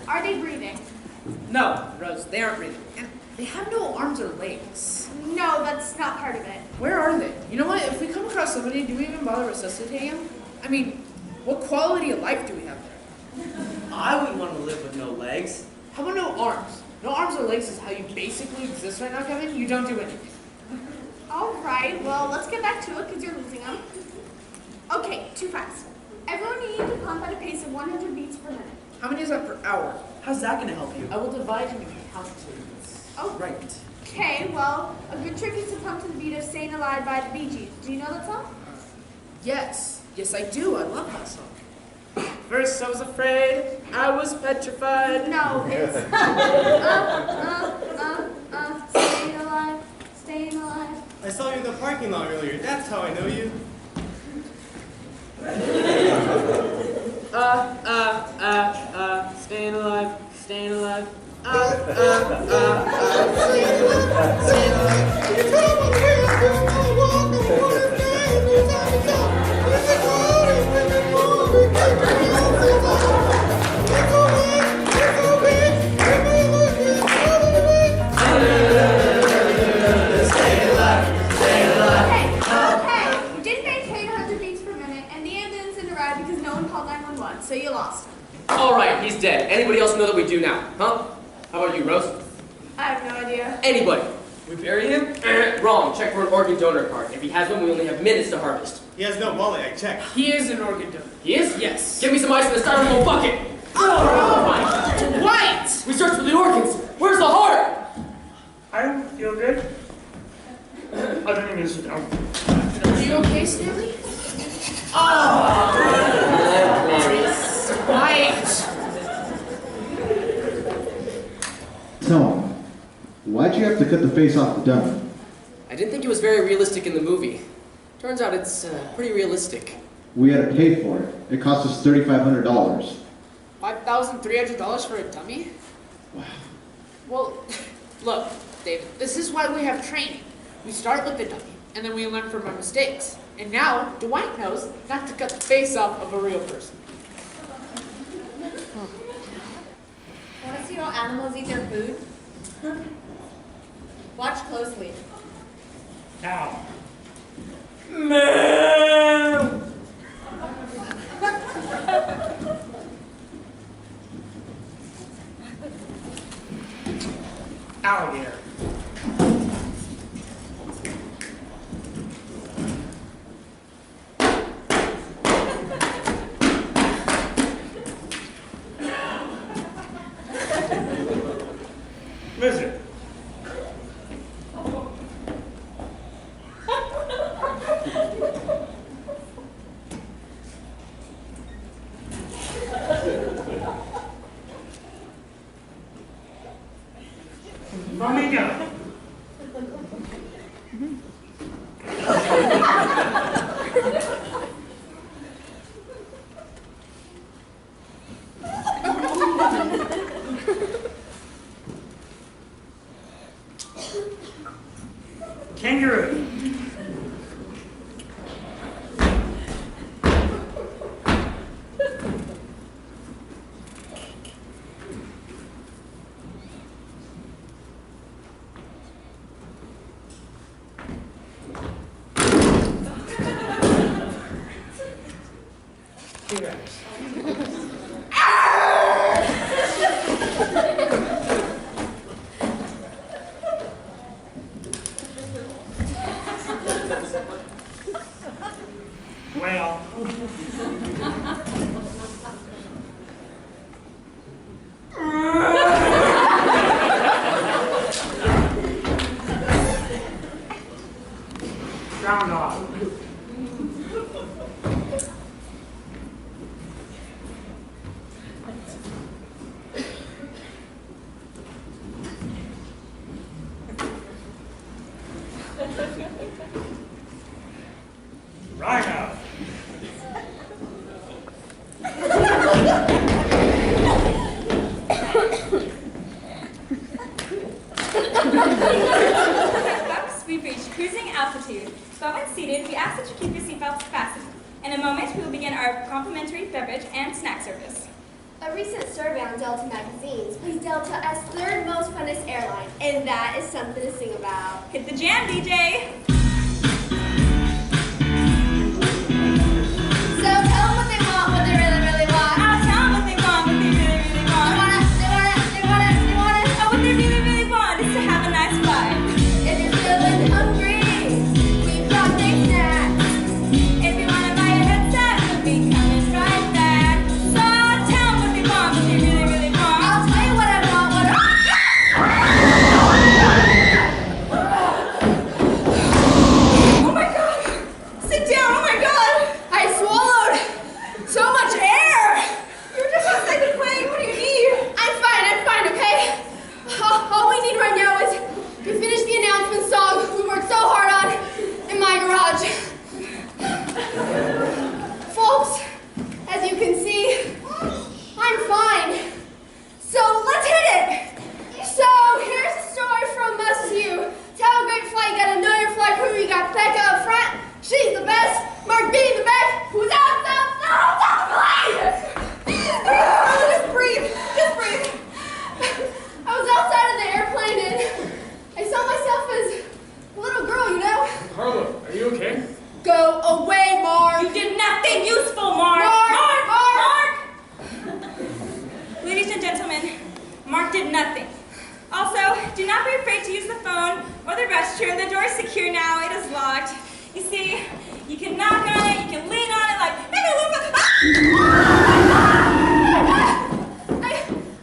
Are they breathing? No, Rose, they aren't breathing. And they have no arms or legs. No, that's not part of it. Where are they? You know what? If we come across somebody, do we even bother resuscitating them? I mean, what quality of life do we have there? I wouldn't want to live with no legs. How about no arms? No arms or legs is how you basically exist right now, Kevin. You don't do anything. All right, well, let's get back to it because you're losing them. Okay, too fast. Everyone you need to pump at a pace of 100 beats per minute. How many is that per hour? How's that going to help you? I will divide him if you count to. Oh, Right. Okay, well, a good trick is to pump to the beat of Staying Alive by the Bee Gees. Do you know that song? Yes. Yes, I do. I love that song. First I was afraid, I was petrified. No, it's staying alive, staying alive. I saw you in the parking lot earlier. That's how I know you. Staying alive, staying alive. Staying So you lost. All right, he's dead. Anybody else know that we do now? Huh? How about you, Rose? I have no idea. Anybody? We bury him? Wrong. Check for an organ donor card. If he has one, we only have minutes to harvest. He has no wallet. I checked. He is an organ donor. He is? Yes. Give me some ice in the styrofoam bucket. What? We searched for the organs. Where's the heart? I don't feel good. I don't even sit down. Are you okay, Stanley? Right. Tell me, why'd you have to cut the face off the dummy? I didn't think it was very realistic in the movie. Turns out it's pretty realistic. We had to pay for it. It cost us $3,500. $5,300 for a dummy? Wow. Well, look, David, this is why we have training. We start with the dummy, and then we learn from our mistakes. And now, Dwight knows not to cut the face off of a real person. Want to see how animals eat their food? Watch closely. Now. Alligator. Lizard. Flamingo. Kangaroo. T-Rex. Well. Groundhog. Rhino. Folks, we've reached cruising altitude. So when seated, we ask that you keep your seatbelts fastened. In a moment, we will begin our complimentary beverage and snack service. A recent survey on Delta magazines placed Delta as third most funnest airline, and that is something to sing about. Hit the jam, DJ. So tell them what they want, what they really, really want. I'll tell them what they want, what they really, really want. They want it. Oh, what they really, really want is to have a nice flight. If you're feeling hungry, we've got big snacks. If you want to buy a headset, we'll be coming right back. So tell them what they want, what they really, really want. I'll tell you what I want, what I... Oh my god! Sit down, oh my god! I swallowed so much air. You were just on second plane, what do you need? I'm fine, okay? All we need right now is to finish the announcement song we worked so hard on in my garage. Folks, as you can see, I'm fine. So let's hit it. So here's a story from us to you. Tell a great flight, you got a know your flight crew, you got Becca up front. She's the best. Mark being the best. Who's out the plane? Just breathe. Just breathe. I was outside of the airplane and I saw myself as a little girl, you know? Carla, are you okay? Go away, Mark. You did nothing useful, Mark! Mark! Ladies and gentlemen, Mark did nothing. Also, do not be afraid to use the phone or the restroom. The door is secure now. It is locked. You see, you can knock on it, you can lean on it like, maybe look at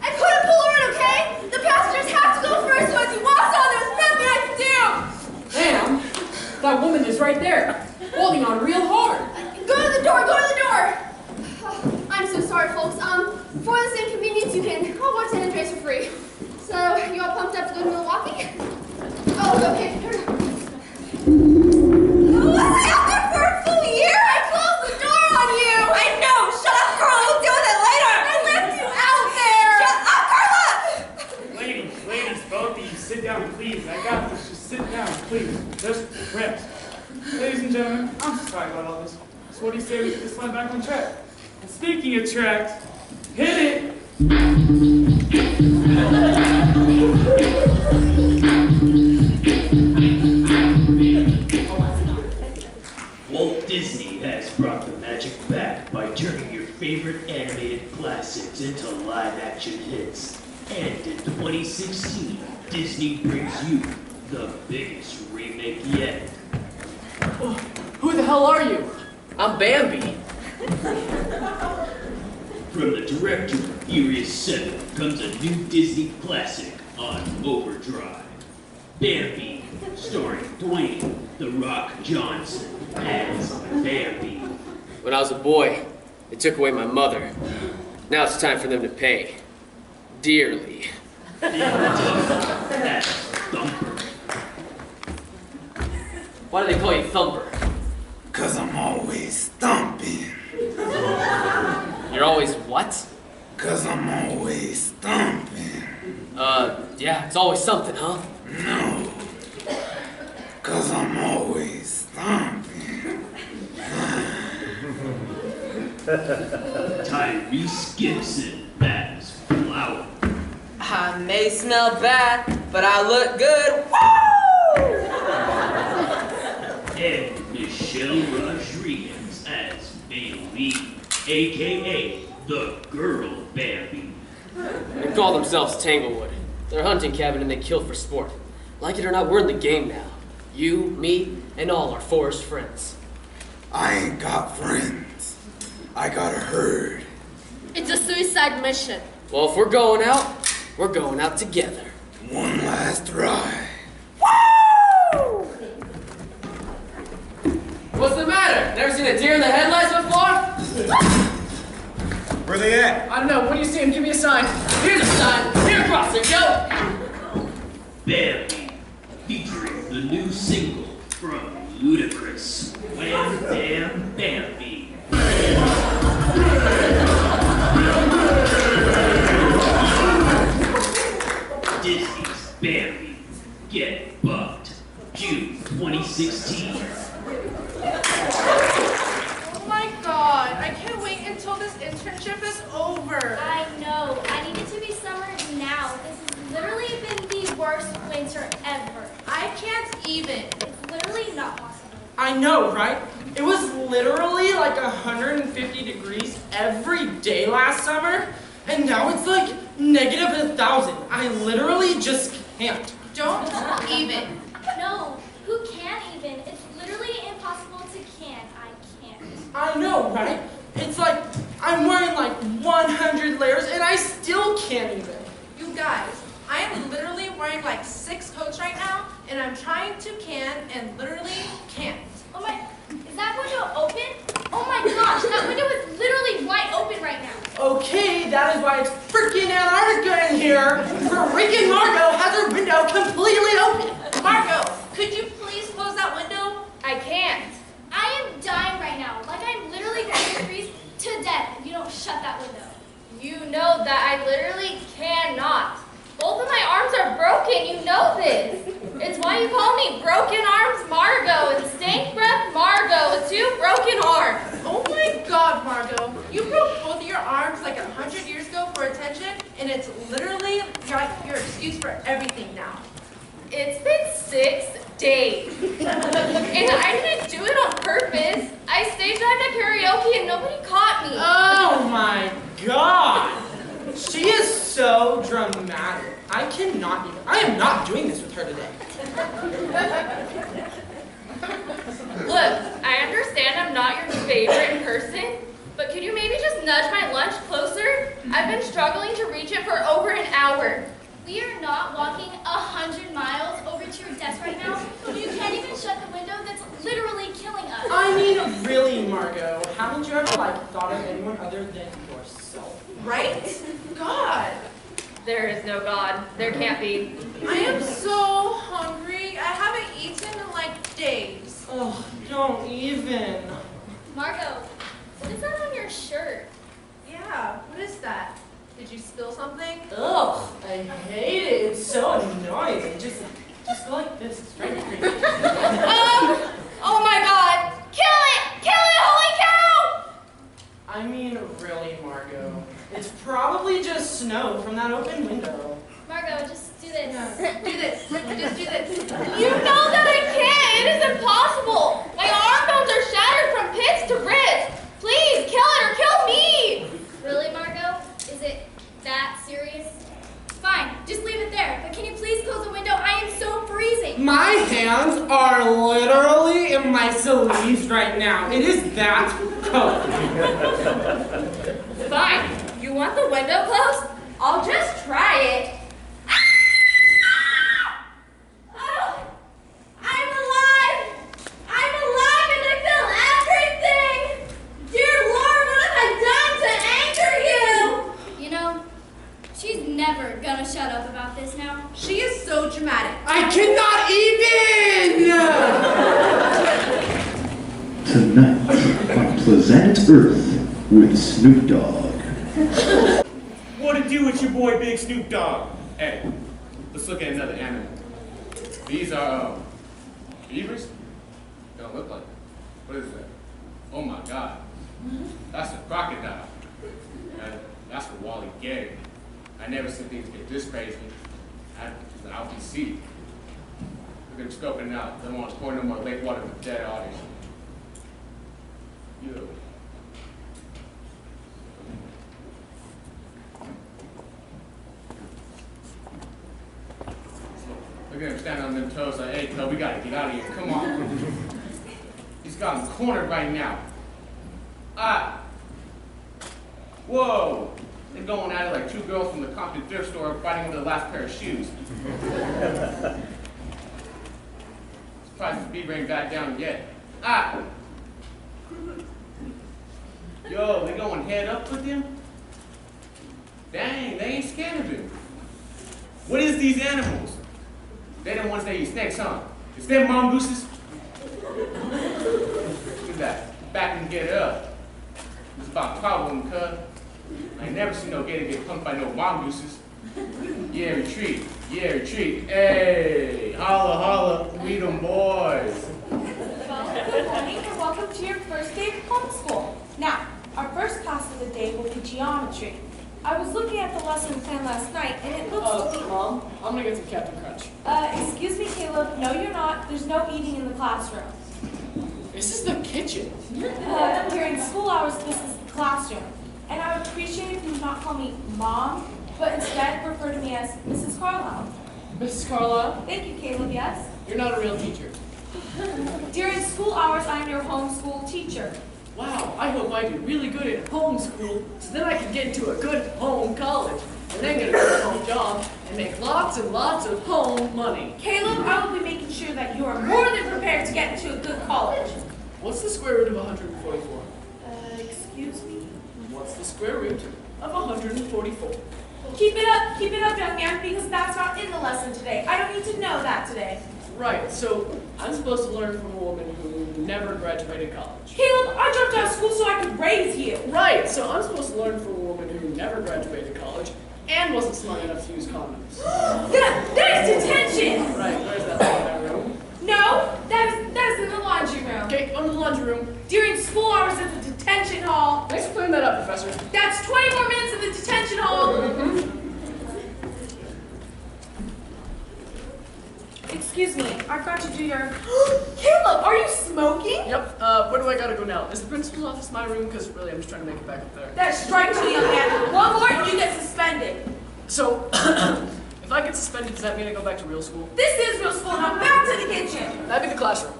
I couldn't pull her in, okay? The passengers have to go first, so as you walk on, there's nothing I can do. Ma'am, that woman is right there, holding on real hard. Go to the door, I'm so sorry, folks. For this inconvenience, you can watch San Andreas for free. So, you all pumped up to go to Milwaukee? Oh, okay. was I out there for a full year? I closed the door on you! I know! Shut up, Carla! We'll deal with it later! I left you out there! Shut up, Carla! Ladies, both of you, sit down, please. I got this. Just sit down, please. Just rest. Ladies and gentlemen, I'm sorry about all this. So what do you say we get this line back on track? And speaking of tracks, hit it! Walt Disney has brought the magic back by turning your favorite animated classics into live-action hits. And in 2016, Disney brings you the biggest remake yet. Oh, who the hell are you? I'm Bambi. From the director of Furious 7 comes a new Disney classic on Overdrive. Bambi, starring Dwayne "The Rock" Johnson as Bambi. When I was a boy, they took away my mother. Now it's time for them to pay. Dearly. That's Thumper. Why do they call you Thumper? 'Cause I'm always thumping. You're always what? 'Cause I'm always thumping. Yeah, it's always something, huh? No. 'Cause I'm always thumping. Tyrese Gibson as Flower. I may smell bad, but I look good. Woo! And Michelle Rodriguez as Bailey, a.k.a. the girl Bambi. They call themselves Tanglewood. They're a hunting cabin and they kill for sport. Like it or not, we're in the game now. You, me, and all our forest friends. I ain't got friends. I got a herd. It's a suicide mission. Well, if we're going out together. One last ride. Woo! What's the matter? Never seen a deer in the headlights before? Where they at? I don't know. What do you see him? Give me a sign. Here's a sign. Here across there. Go! Bambi, featuring the new single from Ludacris, Wham Bam Bambi. Disney's Bambi, Get Bucked, June 2016. Oh my god. I can't wait until this internship is over. I know. I need it to be summer now. This has literally been the worst winter ever. I can't even. It's literally not possible. I know, right? It was literally like 150 degrees every day last summer, and now it's like negative 1,000. I literally just can't. Don't even. No, who can even? It's literally impossible to can. I can't. I know, right? It's like I'm wearing like 100 layers and I still can't even. You guys, I am literally wearing like 6 coats right now, and I'm trying to can and literally can't. Oh my, is that window open? Oh my gosh, that window is literally wide open right now. Okay, that is why it's freaking Antarctica in here. Freaking Margot has her window completely open. Margot, could you please close that window? I can't. I am dying right now. Like I'm literally going to freeze to death if you don't shut that window. You know that I literally cannot. Both of my arms are broken, you know this. It's why you call me Broken Arms Margot and Stank Breath Margot with 2 broken arms. Oh my god, Margot. You broke both of your arms like 100 years ago for attention, and it's literally like your excuse for everything now. It's been 6 days. And I didn't do it on purpose. I stage dived at karaoke and nobody caught me. Oh my god. She is so dramatic. I am not doing this with her today. Look, I understand I'm not your favorite person, but could you maybe just nudge my lunch closer? I've been struggling to reach it for over an hour. We are not walking 100 miles over to your desk right now. You can't even shut the window that's literally killing us. I mean, really, Margot, haven't you ever thought of anyone other than yourself? Right? God. There is no God. There can't be. I am so hungry. I haven't eaten in like days. Oh, don't even. Margot, what is that on your shirt? Yeah, what is that? Did you spill something? Ugh, I hate it. It's so annoying. Just go like this. It's very creepy. Oh my God! Kill it! Kill it! Holy cow! I mean, really, Margot. It's probably just snow from that open window. Margot, just do this. Do this. Just do this. You know that I can't. It is impossible. My arm bones are shattered from pits to ribs. Please kill it or kill me. Really, Margot? Is it that serious? Fine, just leave it there. But can you please close the window? I am so freezing. My hands are literally in my sleeves right now. It is that cold. Fine. You want the window closed? I'll just try it. Oh, I'm alive! I'm alive and I feel everything! Dear Lord, what have I done to anger you? You know, she's never gonna shut up about this now. She is so dramatic. I cannot even! Tonight on Planet Earth with Snoop Dogg. What to do with your boy Big Snoop Dogg? Hey, let's look at another animal. These are, beavers? They don't look like it. What is that? Oh my God. That's a crocodile. That's for Wally Gay. I never seen things get this crazy. That's an LPC. Look at them scoping out. They don't want to pour no more lake water with dead otters. Yo. Look at him standing on them toes like, hey, Cub, we gotta get out of here. Come on. He's got him cornered right now. Ah. Whoa. They're going at it like 2 girls from the Compton thrift store fighting over the last pair of shoes. Surprised this beaver ain't back down yet. Ah. Yo, they going head up with him? Dang, they ain't scared of him. What is these animals? They're the ones that eat snakes, huh? Is them mongooses? Look at that. Back and get up. It's about problem, cuz. I ain't never seen no gator get punked by no mongooses. Yeah, retreat. Yeah, retreat. Hey, holla, holla. We them boys. Well, good morning and welcome to your first day of homeschool. Now, our day will be geometry. I was looking at the lesson plan last night, and it looks... Mom, I'm gonna get some Captain Crunch. Excuse me, Caleb. No, you're not. There's no eating in the classroom. This is the kitchen. During school hours, this is the classroom. And I would appreciate if you would not call me Mom, but instead refer to me as Mrs. Carlisle. Mrs. Carlisle? Thank you, Caleb, yes? You're not a real teacher. During school hours, I am your homeschool teacher. Wow, I hope I do really good at homeschool, so then I can get into a good home college, and then get a good home job, and make lots and lots of home money. Caleb, I will be making sure that you are more than prepared to get into a good college. What's the square root of 144? Excuse me? What's the square root of 144? Keep it up, young man, because that's not in the lesson today. I don't need to know that today. Right, so I'm supposed to learn from a woman who never graduated college. Caleb, I dropped out of school so I could raise you. Right, so I'm supposed to learn from a woman who never graduated college and wasn't smart enough to use condoms. That is detention! Right, where's that room? No, that is in the laundry room. Okay, go to the laundry room. During school hours at the detention hall. Thanks for clearing that up, Professor. That's 20 more minutes in the detention hall. Excuse me, I forgot to do your... Caleb, are you smoking? Yep, where do I gotta go now? Is the principal's office my room? Because really, I'm just trying to make it back up there. That strikes me, young man. One more and you get suspended. So, if I get suspended, does that mean I go back to real school? This is real school, now back to the kitchen. That'd be the classroom.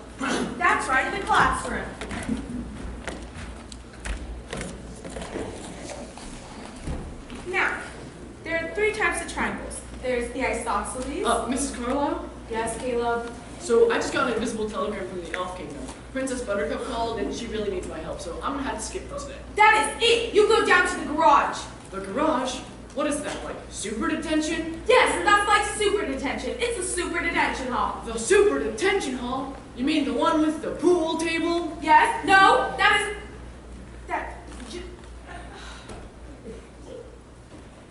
That's right, the classroom. Now, there are 3 types of triangles. There's the isosceles. Mrs. Carlisle? Yes, Caleb. So I just got an invisible telegram from the Elf Kingdom. Princess Buttercup called and she really needs my help, so I'm gonna have to skip for today. That is it! You go down to the garage. The garage? What is that, like super detention? Yes, that's like super detention. It's a super detention hall. The super detention hall? You mean the one with the pool table? Yes, no,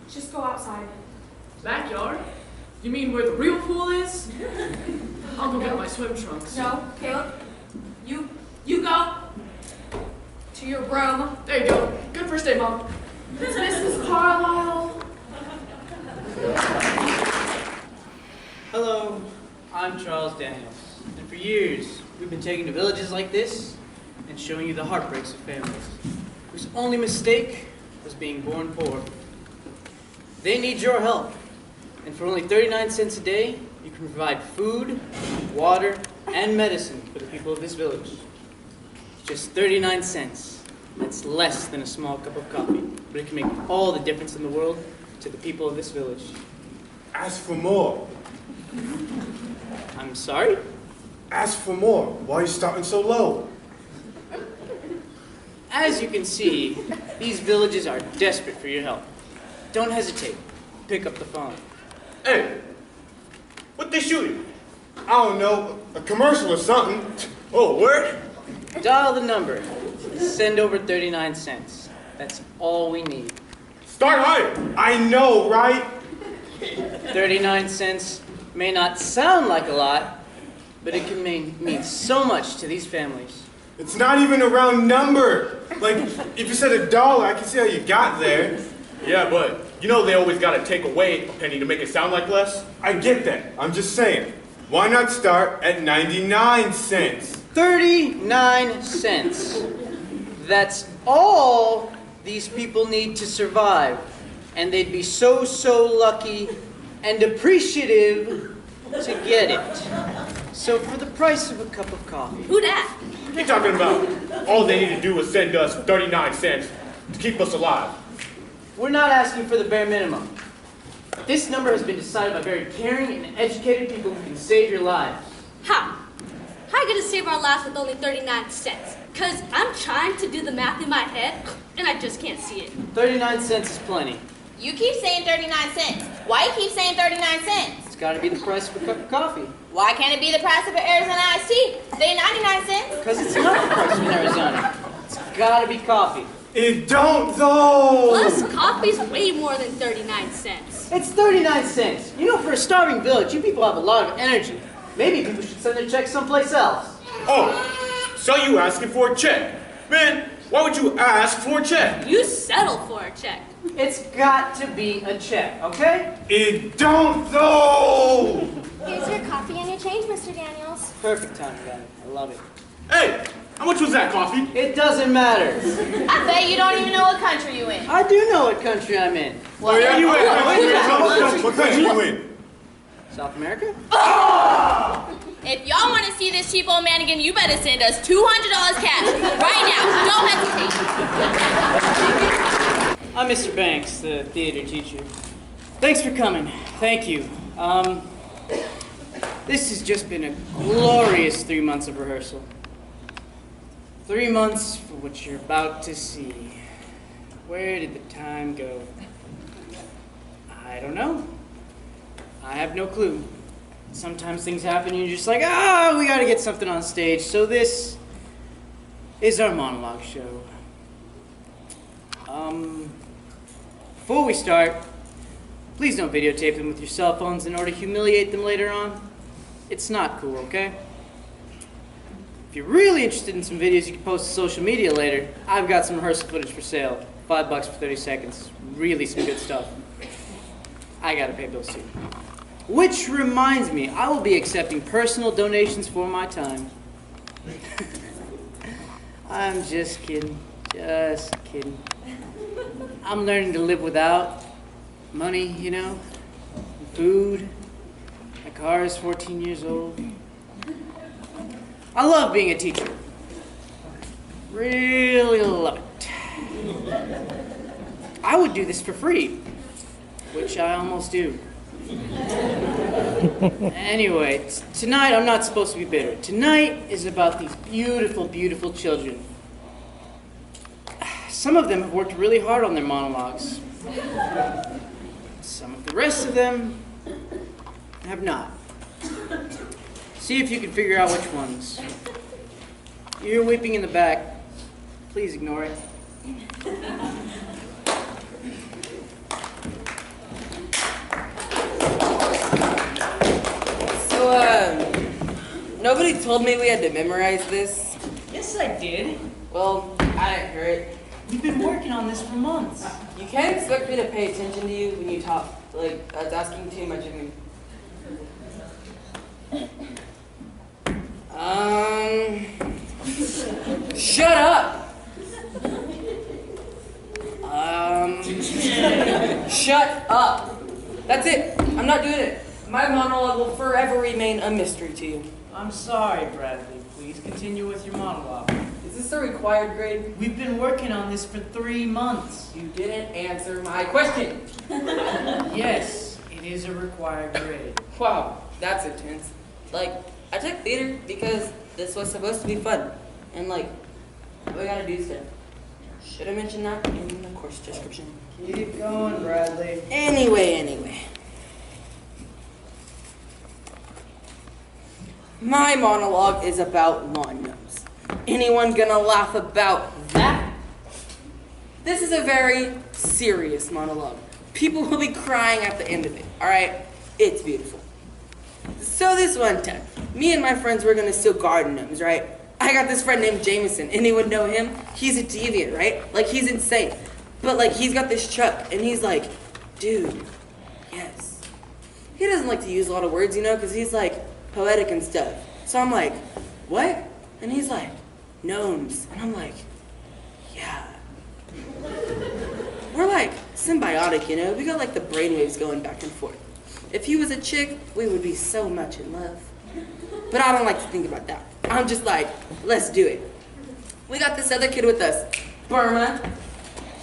just go outside. Backyard? You mean where the real pool is? I'll go get my swim trunks. No, Caleb, you go to your room. There you go. Good first day, Mom. Mrs. Carlisle. Hello, I'm Charles Daniels, and for years we've been taking to villages like this and showing you the heartbreaks of families whose only mistake was being born poor. They need your help, and for only 39 cents a day, you can provide food, water, and medicine for the people of this village. Just 39 cents. That's less than a small cup of coffee, but it can make all the difference in the world to the people of this village. Ask for more. I'm sorry? Ask for more. Why are you starting so low? As you can see, these villages are desperate for your help. Don't hesitate. Pick up the phone. Hey, what they shooting? I don't know, a commercial or something. Oh, word? Dial the number. Send over 39 cents. That's all we need. Start higher. I know, right? 39 cents may not sound like a lot, but it can mean so much to these families. It's not even a round number. Like, if you said $1, I can see how you got there. Yeah, but you know they always gotta take away a penny to make it sound like less? I get that. I'm just saying. Why not start at 99 cents? 39 cents. That's all these people need to survive. And they'd be so lucky and appreciative to get it. So for the price of a cup of coffee. Who dat? What are you talking about? All they need to do is send us 39 cents to keep us alive. We're not asking for the bare minimum. This number has been decided by very caring and educated people who can save your lives. How? How are you gonna save our lives with only 39 cents? Cause I'm trying to do the math in my head, and I just can't see it. 39 cents is plenty. You keep saying 39 cents. Why you keep saying 39 cents? It's gotta be the price of a cup of coffee. Why can't it be the price of an Arizona iced tea? Say 99 cents. Because it's not the price of an Arizona. It's gotta be coffee. It don't though! Plus, coffee's way more than 39 cents. It's 39 cents. You know, for a starving village, you people have a lot of energy. Maybe people should send their checks someplace else. Oh, so you asking for a check? Man, Why would you ask for a check? You settle for a check. It's got to be a check, okay? It don't though! Here's your coffee and your change, Mr. Daniels. Perfect time, Daddy. I love it. Hey, how much was that coffee? It doesn't matter. I bet you don't even know what country you in. I do know what country I'm in. Where are you in? What country you in? South America? If y'all want to see this cheap old man again, you better send us $200 cash right now. Don't hesitate. I'm Mr. Banks, the theater teacher. Thanks for coming. Thank you. This has just been a glorious 3 months of rehearsal. 3 months for what you're about to see. Where did the time go? I don't know. I have no clue. Sometimes things happen and you're just like, we gotta get something on stage. So this is our monologue show. Before we start, please don't videotape them with your cell phones in order to humiliate them later on. It's not cool, okay? If you're really interested in some videos you can post to social media later, I've got some rehearsal footage for sale. $5 for 30 seconds. Really some good stuff. I gotta pay bills too. Which reminds me, I will be accepting personal donations for my time. I'm just kidding. Just kidding. I'm learning to live without money, you know, food. My car is 14 years old. I love being a teacher. Really love it. I would do this for free, which I almost do. Anyway, tonight I'm not supposed to be bitter. Tonight is about these beautiful, beautiful children. Some of them have worked really hard on their monologues. Some of the rest of them have not. See if you can figure out which ones. You hear weeping in the back. Please ignore it. Nobody told me we had to memorize this. Yes, I did. Well, I didn't hear it. You've been working on this for months. You can't expect me to pay attention to you when you talk. Like, that's asking too much of me. Shut up! Shut up! That's it. I'm not doing it. My monologue will forever remain a mystery to you. I'm sorry, Bradley. Please continue with your monologue. Is this a required grade? We've been working on this for 3 months. You didn't answer my question. Yes, it is a required grade. Wow, that's intense. Like, I took theater because this was supposed to be fun. And like, we gotta do stuff. Should have mentioned that in the course description. Keep going, Bradley. Anyway. My monologue is about lawn gnomes. Anyone gonna laugh about that? This is a very serious monologue. People will be crying at the end of it, alright? It's beautiful. So this one time, me and my friends were gonna steal garden gnomes, right? I got this friend named Jameson. Anyone know him? He's a deviant, right? Like, he's insane. But like, he's got this truck, and he's like, dude, yes. He doesn't like to use a lot of words, you know, because he's like, poetic and stuff. So I'm like, what? And he's like, gnomes. And I'm like, yeah. We're like symbiotic, you know? We got like the brainwaves going back and forth. If he was a chick, we would be so much in love. But I don't like to think about that. I'm just like, let's do it. We got this other kid with us, Burma.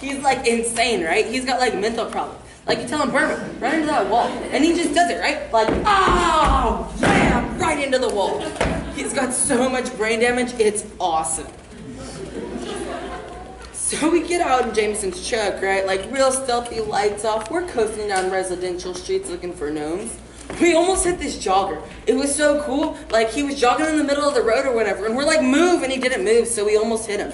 He's like insane, right? He's got like mental problems. Like, you tell him, Burma, run into that wall. And he just does it, right? Like, oh, bam, right into the wall. He's got so much brain damage, it's awesome. So we get out in Jameson's truck, right? Like, real stealthy, lights off. We're coasting down residential streets looking for gnomes. We almost hit this jogger. It was so cool. Like, he was jogging in the middle of the road or whatever, and we're like, move, and he didn't move, so we almost hit him.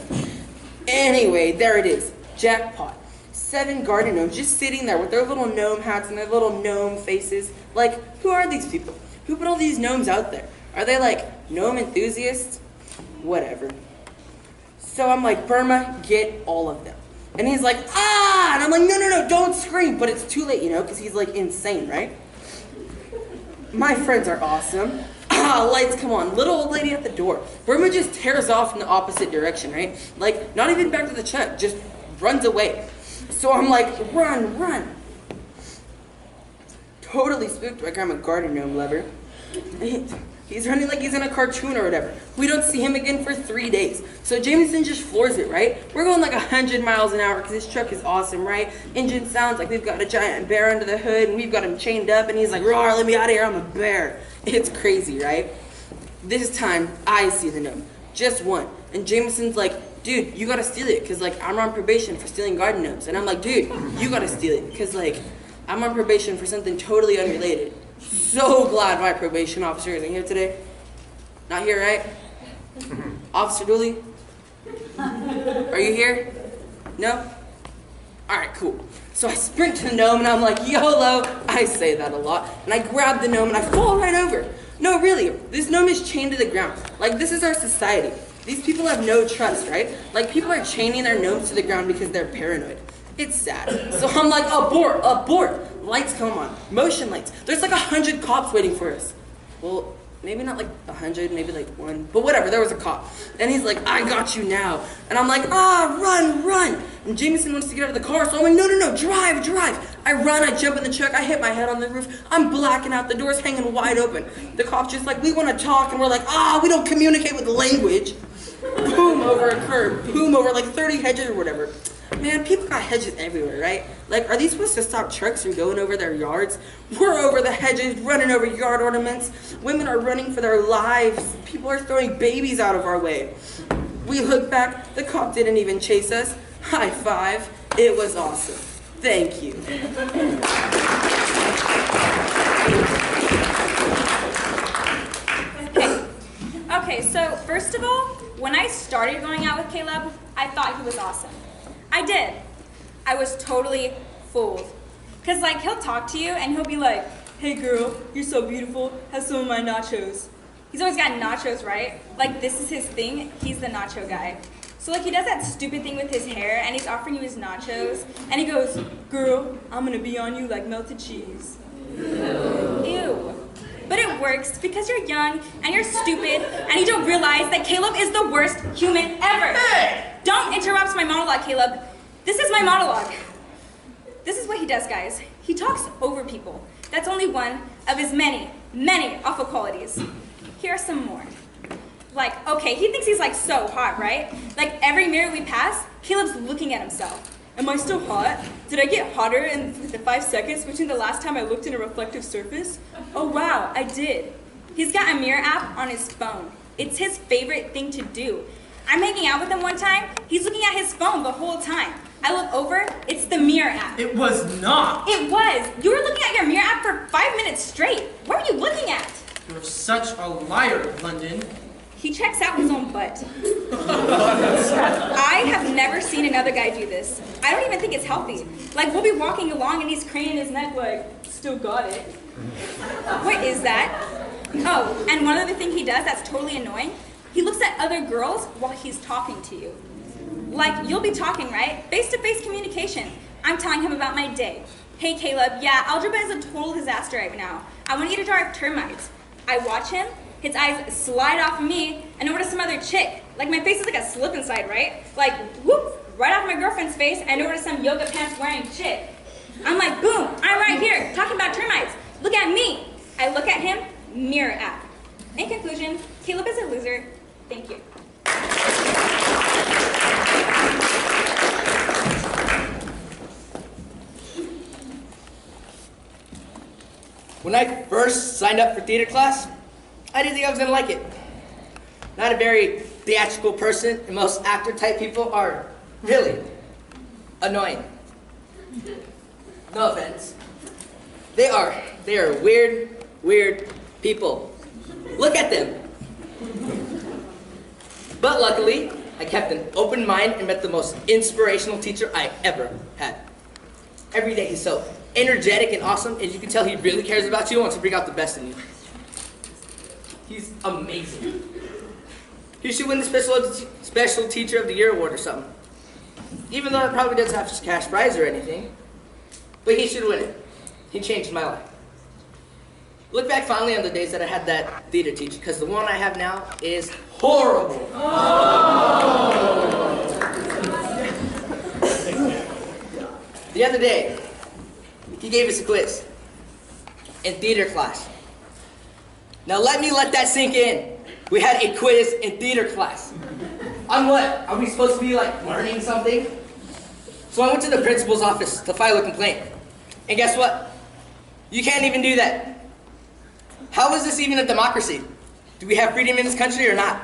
Anyway, there it is. Jackpot. 7 garden gnomes just sitting there with their little gnome hats and their little gnome faces. Like, who are these people? Who put all these gnomes out there? Are they like gnome enthusiasts? Whatever. So I'm like, Burma, get all of them. And he's like, ah! And I'm like, no, don't scream. But it's too late, because he's like insane, right? My friends are awesome. Ah, lights come on. Little old lady at the door. Burma just tears off in the opposite direction, right? Like, not even back to the truck, just runs away. So I'm like, run. Totally spooked like I'm a garden gnome lover. He's running like he's in a cartoon or whatever. We don't see him again for 3 days. So Jameson just floors it, right? We're going like 100 miles an hour because this truck is awesome, right? Engine sounds like we've got a giant bear under the hood and we've got him chained up and he's like, roar, let me out of here, I'm a bear. It's crazy, right? This time, I see the gnome. Just one. And Jameson's like, dude, you gotta steal it because like I'm on probation for stealing garden gnomes. And I'm like, dude, you gotta steal it because like I'm on probation for something totally unrelated. So glad my probation officer isn't here today. Not here, right? Officer Dooley? Are you here? No? Alright, cool. So I sprint to the gnome and I'm like, YOLO! I say that a lot. And I grab the gnome and I fall right over. No, really, this gnome is chained to the ground. Like, this is our society. These people have no trust, right? Like, people are chaining their gnomes to the ground because they're paranoid. It's sad. So I'm like, abort! Lights come on. Motion lights. There's like 100 cops waiting for us. Well, maybe not like 100, maybe like one. But whatever, there was a cop. And he's like, I got you now. And I'm like, run. And Jameson wants to get out of the car, so I'm like, no, drive. I run, I jump in the truck, I hit my head on the roof. I'm blacking out, the door's hanging wide open. The cop's just like, we want to talk. And we're like, we don't communicate with language. Boom over a curb, boom over like 30 hedges or whatever. Man, people got hedges everywhere, right? Like, are these supposed to stop trucks from going over their yards? We're over the hedges, running over yard ornaments. Women are running for their lives. People are throwing babies out of our way. We look back, the cop didn't even chase us. High five. It was awesome. Thank you. Okay, so first of all, when I started going out with Caleb, I thought he was awesome. I did. I was totally fooled. Because, like, he'll talk to you and he'll be like, hey girl, you're so beautiful, have some of my nachos. He's always got nachos, right? Like, this is his thing, he's the nacho guy. So, like, he does that stupid thing with his hair and he's offering you his nachos. And he goes, girl, I'm gonna be on you like melted cheese. Ew. But it works because you're young and you're stupid and you don't realize that Caleb is the worst human ever. Hey! Don't interrupt my monologue, Caleb. This is my monologue. This is what he does, guys. He talks over people. That's only one of his many awful qualities. Here are some more. Like, okay, he thinks he's like so hot, right? Like every mirror we pass, Caleb's looking at himself. Am I still hot? Did I get hotter in the 5 seconds between the last time I looked in a reflective surface? Oh wow, I did. He's got a mirror app on his phone. It's his favorite thing to do. I'm hanging out with him one time, he's looking at his phone the whole time. I look over, it's the mirror app. It was not. It was. You were looking at your mirror app for 5 minutes straight. What were you looking at? You're such a liar, London. He checks out his own butt. I have never seen another guy do this. I don't even think it's healthy. Like, we'll be walking along and he's craning his neck like, still got it. What is that? Oh, and one other thing he does that's totally annoying, he looks at other girls while he's talking to you. Like, you'll be talking, right? Face-to-face communication. I'm telling him about my day. Hey, Caleb, yeah, algebra is a total disaster right now. I want you to draw termites. I watch him, his eyes slide off of me and over to some other chick. Like, my face is like a slip inside, right? Like, whoop, right off my girlfriend's face and over to some yoga pants wearing chick. I'm like, boom, I'm right here, talking about termites. Look at me. I look at him, mirror app. In conclusion, Caleb is a loser. Thank you. When I first signed up for theater class, I didn't think I was gonna like it. Not a very theatrical person, and most actor-type people are really annoying. No offense. They are weird people. Look at them. But luckily, I kept an open mind and met the most inspirational teacher I ever had. Every day he's so energetic and awesome, and you can tell he really cares about you and wants to bring out the best in you. He's amazing. He should win the special teacher of the year award or something. Even though it probably doesn't have a cash prize or anything. But he should win it. He changed my life. Look back fondly on the days that I had that theater teacher, because the one I have now is horrible. The other day, he gave us a quiz in theater class. Now let that sink in. We had a quiz in theater class. On what? Are we supposed to be like learning something? So I went to the principal's office to file a complaint. And guess what? You can't even do that. How is this even a democracy? Do we have freedom in this country or not?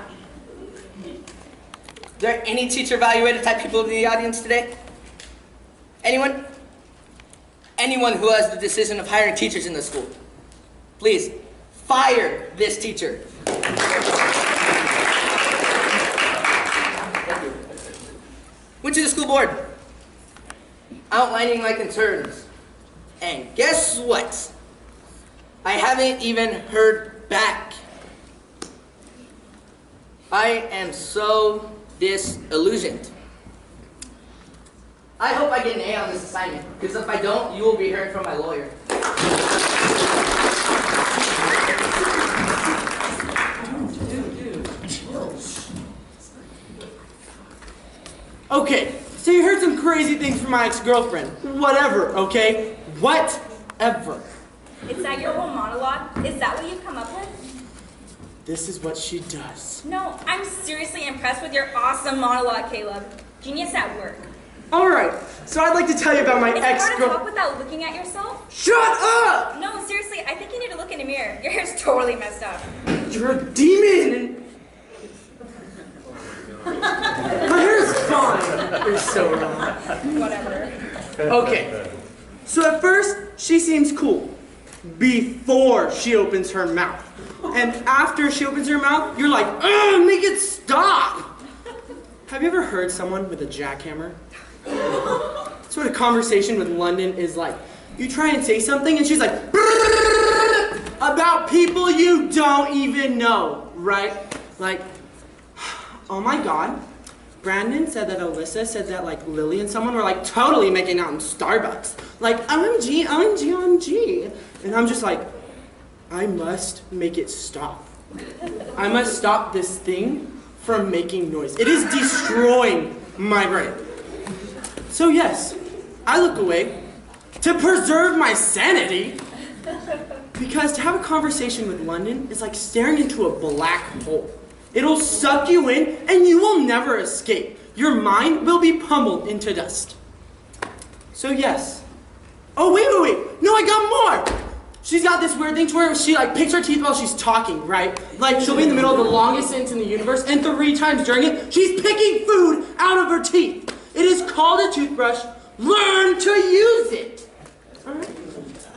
Are there any teacher evaluated type people in the audience today? Anyone? Anyone who has the decision of hiring teachers in the school. Please, fire this teacher. Went to the school board, outlining my concerns. And guess what? I haven't even heard back. I am so disillusioned. I hope I get an A on this assignment, because if I don't, you will be hearing from my lawyer. Okay, so you heard some crazy things from my ex-girlfriend. Whatever, okay? Whatever. Is that your whole monologue? Is that what you've come up with? This is what she does. No, I'm seriously impressed with your awesome monologue, Caleb. Genius at work. Alright, so I'd like to tell you about my It's hard to ex-girl- talk without looking at yourself. Shut up! No, seriously, I think you need to look in the mirror. Your hair's totally messed up. You're a demon! My hair's fine. You're so wrong. Whatever. Okay, so at first, she seems cool. Before she opens her mouth. And after she opens her mouth, you're like, ugh, make it stop! Have you ever heard someone with a jackhammer? That's what a conversation with London is like. You try and say something and she's like, about people you don't even know, right? Like, oh my God, Brandon said that Alyssa said that like Lily and someone were like totally making out in Starbucks. Like, OMG, OMG, OMG. And I'm just like, I must make it stop. I must stop this thing from making noise. It is destroying my brain. So yes, I look away to preserve my sanity, because to have a conversation with London is like staring into a black hole. It'll suck you in and you will never escape. Your mind will be pummeled into dust. So yes. Oh, wait. No, I got more. She's got this weird thing to where she like picks her teeth while she's talking, right? Like she'll be in the middle of the longest sentence in the universe, and 3 times during it, she's picking food out of her teeth. It is called a toothbrush. Learn to use it. All right.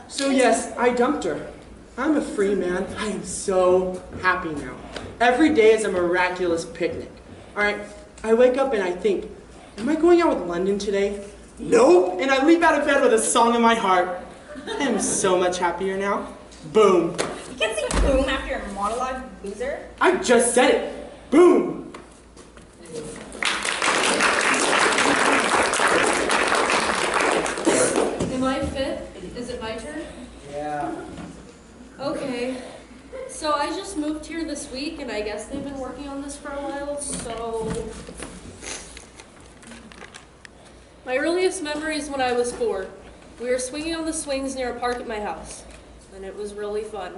So yes, I dumped her. I'm a free man. I am so happy now. Every day is a miraculous picnic. All right. I wake up and I think, am I going out with London today? Nope. And I leap out of bed with a song in my heart. I am so much happier now. Boom. You can't say boom after your monologue, loser. I just said it. Boom. Am I fit? Is it my turn? Yeah. Okay. So I just moved here this week, and I guess they've been working on this for a while, so... My earliest memory is when I was 4. We were swinging on the swings near a park at my house, and it was really fun.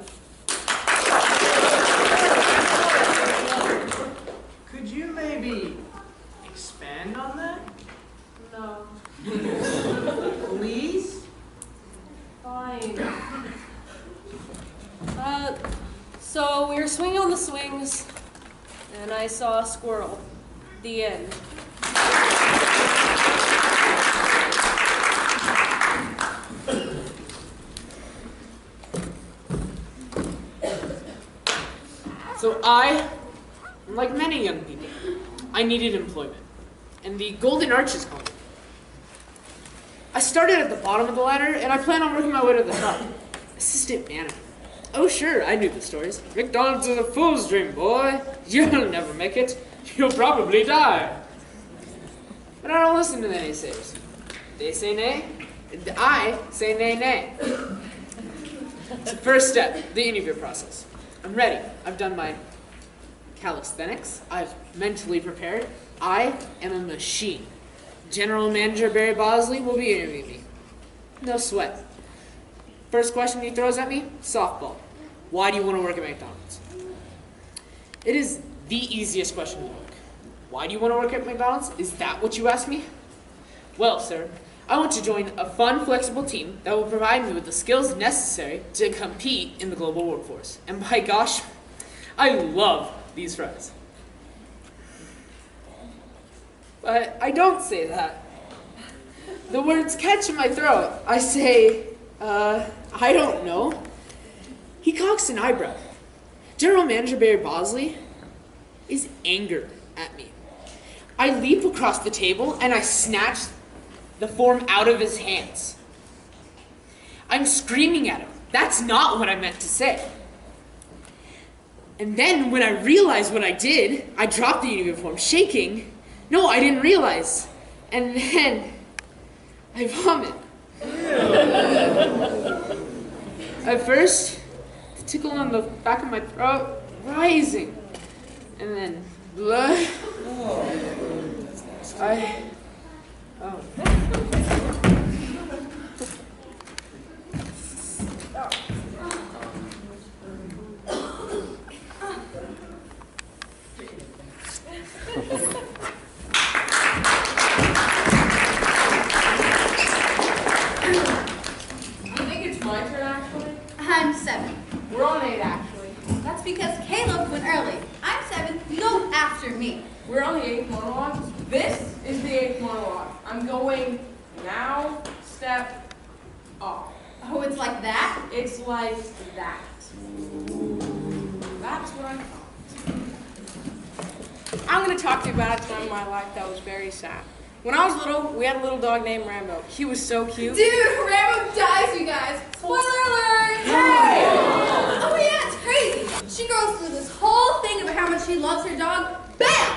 Could you maybe expand on that? No. Please? Fine. So we were swinging on the swings, and I saw a squirrel. The end. So I, like many young people, I needed employment. And the Golden Arches called me. I started at the bottom of the ladder, and I plan on working my way to the top. Assistant manager. Oh, sure, I knew the stories. McDonald's is a fool's dream, boy. You'll never make it. You'll probably die. But I don't listen to the naysayers. They say nay, and I say nay, nay. It's the first step, the interview process. I'm ready. I've done my calisthenics. I've mentally prepared. I am a machine. General Manager Barry Bosley will be interviewing me. No sweat. First question he throws at me, softball. Why do you want to work at McDonald's? It is the easiest question to work. Why do you want to work at McDonald's? Is that what you asked me? Well, sir, I want to join a fun, flexible team that will provide me with the skills necessary to compete in the global workforce. And by gosh, I love these fries. But I don't say that. The words catch in my throat. I say, I don't know. He cocks an eyebrow. General Manager Barry Bosley is angry at me. I leap across the table and I snatch the form out of his hands. I'm screaming at him. That's not what I meant to say. And then when I realized what I did, I dropped the uniform, shaking. No, I didn't realize. And then I vomit. At first, the tickle on the back of my throat rising. And then blood. I'm 7. We're on 8, actually. That's because Caleb went early. I'm 7. You go after me. We're on the 8th monologue. This is the 8th monologue. I'm going now, step off. Oh, it's like that? It's like that. That's what I thought. I'm going to talk to you about a time in my life that was very sad. When I was little, we had a little dog named Rambo. He was so cute. Dude, Rambo dies, you guys. Spoiler alert! Hey! Oh yeah, it's crazy. She goes through this whole thing about how much she loves her dog. Bam!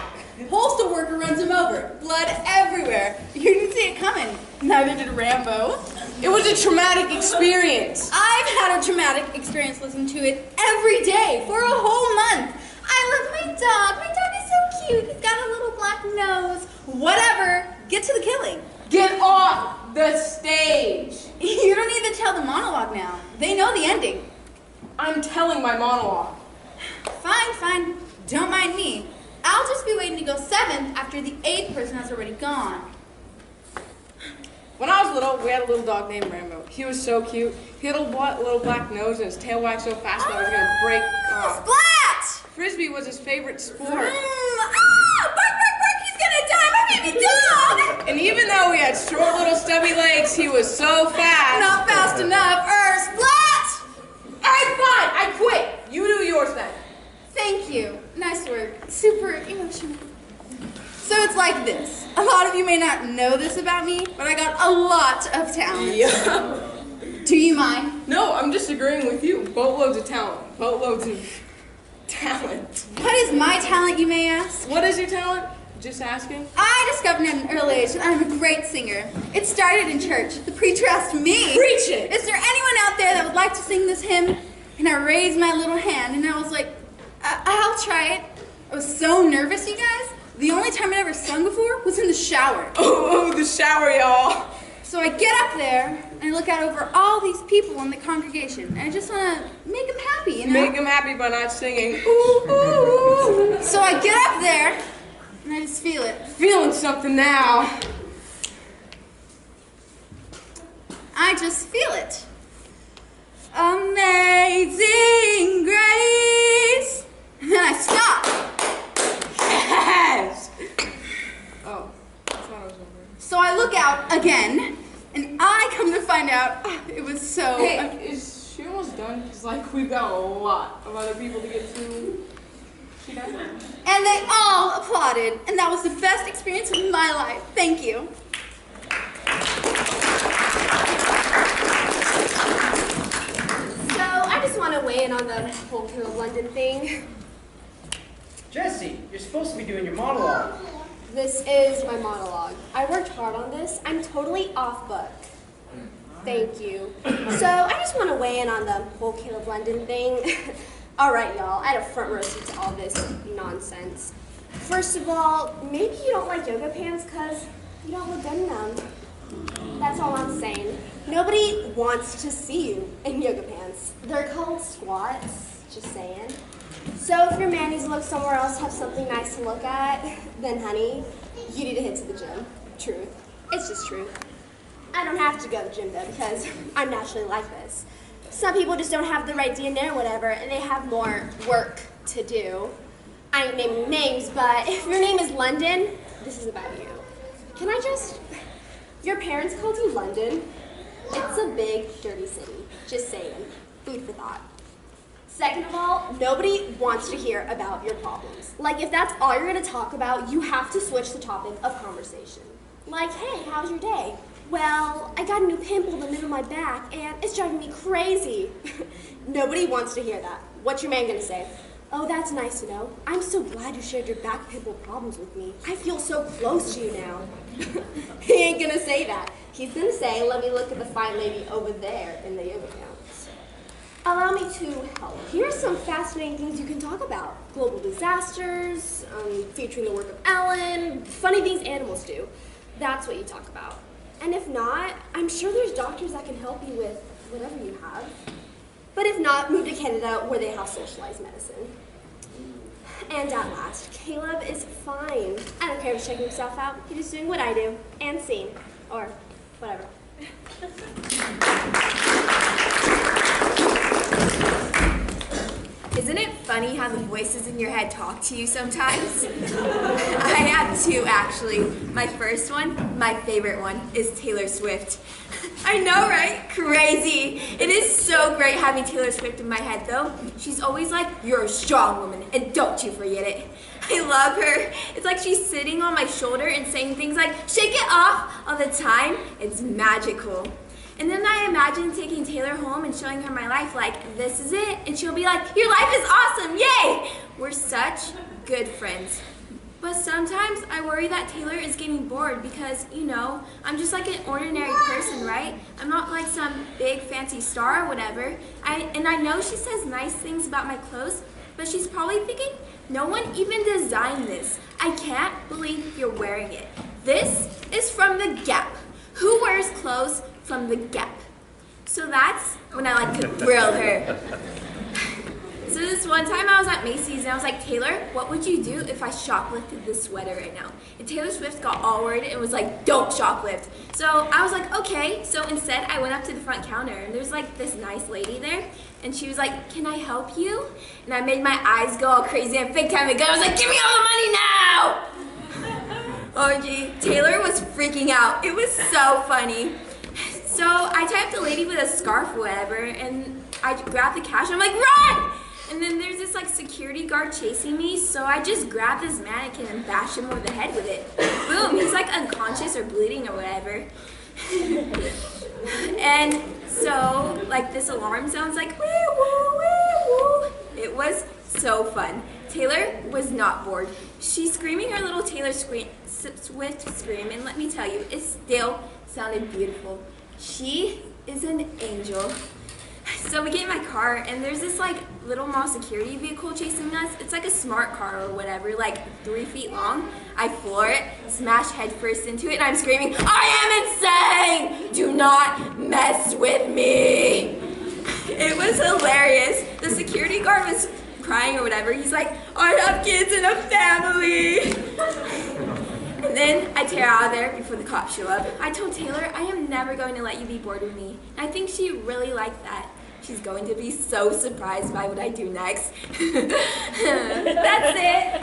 Postal worker runs him over. Blood everywhere. You didn't see it coming. Neither did Rambo. It was a traumatic experience. I've had a traumatic experience listening to it every day for a whole month. I love my dog. My dog is so cute. He's got a little black nose. Whatever. Get to the killing. Get off the stage. You don't need to tell the monologue now. They know the ending. I'm telling my monologue. Fine, fine. Don't mind me. I'll just be waiting to go 7th after the 8th person has already gone. When I was little, we had a little dog named Rambo. He was so cute. He had a little black nose and his tail wagged so fast that I was going to break off. Splat! Frisbee was his favorite sport. Bark, bark, bark! He's gonna die, my baby dog! And even though he had short little stubby legs, he was so fast. Not fast enough. Splat! All right, fine. I quit. You do yours then. Thank you. Nice work. Super emotional. So it's like this. A lot of you may not know this about me, but I got a lot of talent. Yeah. Do you mind? No, I'm just agreeing with you. Boatloads of talent. Boatloads of talent. What is my talent, you may ask? What is your talent? Just asking. I discovered at an early age that I'm a great singer. It started in church. The preacher asked me, Preach it! Is there anyone out there that would like to sing this hymn? And I raised my little hand and I was like, I'll try it. I was so nervous, you guys. The only time I'd ever sung before was in the shower. Oh, the shower, y'all. So I get up there and I look out over all these people in the congregation and I just want to make them happy, you know? Make them happy by not singing. Ooh, ooh. So I get up there and I just feel it. Feeling something now. I just feel it. Amazing grace. And then I stop. Yes! Oh, I thought it was over. So I look out again, and I come to find out it was so... Hey, is she almost done? Because, like, we've got a lot of other people to get to. She done? And they all applauded, and that was the best experience of my life. Thank you. So I just want want to weigh in on the whole King of London thing. Jesse, you're supposed to be doing your monologue. This is my monologue. I worked hard on this. I'm totally off book. Thank you. So I just want to weigh in on the whole King of London thing. All right, y'all. I had a front row seat to all this nonsense. First of all, maybe you don't like yoga pants because you don't look good in them. That's all I'm saying. Nobody wants to see you in yoga pants. They're called squats, just saying. So if your man needs to look somewhere else, have something nice to look at, then honey, you need to head to the gym. Truth. It's just truth. I don't have to go to the gym though because I'm naturally like this. Some people just don't have the right DNA or whatever, and they have more work to do. I ain't naming names, but if your name is London, this is about you. Can I just... Your parents called you London. It's a big, dirty city. Just saying. Food for thought. Second of all, nobody wants to hear about your problems. Like, if that's all you're going to talk about, you have to switch the topic of conversation. Like, hey, how's your day? Well, I got a new pimple in the middle of my back, and it's driving me crazy. Nobody wants to hear that. What's your man going to say? Oh, that's nice to know. I'm so glad you shared your back pimple problems with me. I feel so close to you now. He ain't gonna say that. He's gonna say, let me look at the fine lady over there in the yoga pants. Allow me to help. Here are some fascinating things you can talk about. Global disasters, featuring the work of Ellen, funny things animals do. That's what you talk about. And if not, I'm sure there's doctors that can help you with whatever you have. But if not, move to Canada where they have socialized medicine. And at last, Caleb is fine. I don't care if he's checking himself out. He's just doing what I do. And scene. Or whatever. Isn't it funny how the voices in your head talk to you sometimes? I have two, actually. My first one, my favorite one, is Taylor Swift. I know, right? Crazy. It is so great having Taylor Swift in my head, though. She's always like, you're a strong woman, and don't you forget it. I love her. It's like she's sitting on my shoulder and saying things like, shake it off all the time. It's magical. And then I imagine taking Taylor home and showing her my life like, this is it. And she'll be like, your life is awesome, yay! We're such good friends. But sometimes I worry that Taylor is getting bored because, you know, I'm just like an ordinary person, right? I'm not like some big fancy star or whatever. And I know she says nice things about my clothes, but she's probably thinking, no one even designed this. I can't believe you're wearing it. This is from the Gap. Who wears clothes from the Gap? So that's when I like to grill her. So this one time I was at Macy's and I was like, Taylor, what would you do if I shoplifted this sweater right now? And Taylor Swift got all worried and was like, don't shoplift. So I was like, okay. So instead I went up to the front counter and there's like this nice lady there and she was like, can I help you? And I made my eyes go all crazy and fake time again. I was like, give me all the money now! Oh gee, Taylor was freaking out. It was so funny. So I typed the lady with a scarf or whatever, and I grabbed the cash, and I'm like, run! And then there's this like security guard chasing me, so I just grabbed this mannequin and bashed him over the head with it. Boom, he's like unconscious or bleeding or whatever. And so, like this alarm sounds like, wee woo, wee woo. It was so fun. Taylor was not bored. She's screaming her little Taylor Swift scream, and let me tell you, it still sounded beautiful. She is an angel. So we get in my car, and there's this like little mall security vehicle chasing us. It's like a smart car or whatever, like 3 feet long. I floor it, smash headfirst into it, and I'm screaming, I am insane! Do not mess with me! It was hilarious. The security guard was crying or whatever. He's like, I have kids and a family! And then I tear out of there before the cops show up. I told Taylor, I am never going to let you be bored with me. And I think she really liked that. She's going to be so surprised by what I do next. That's it.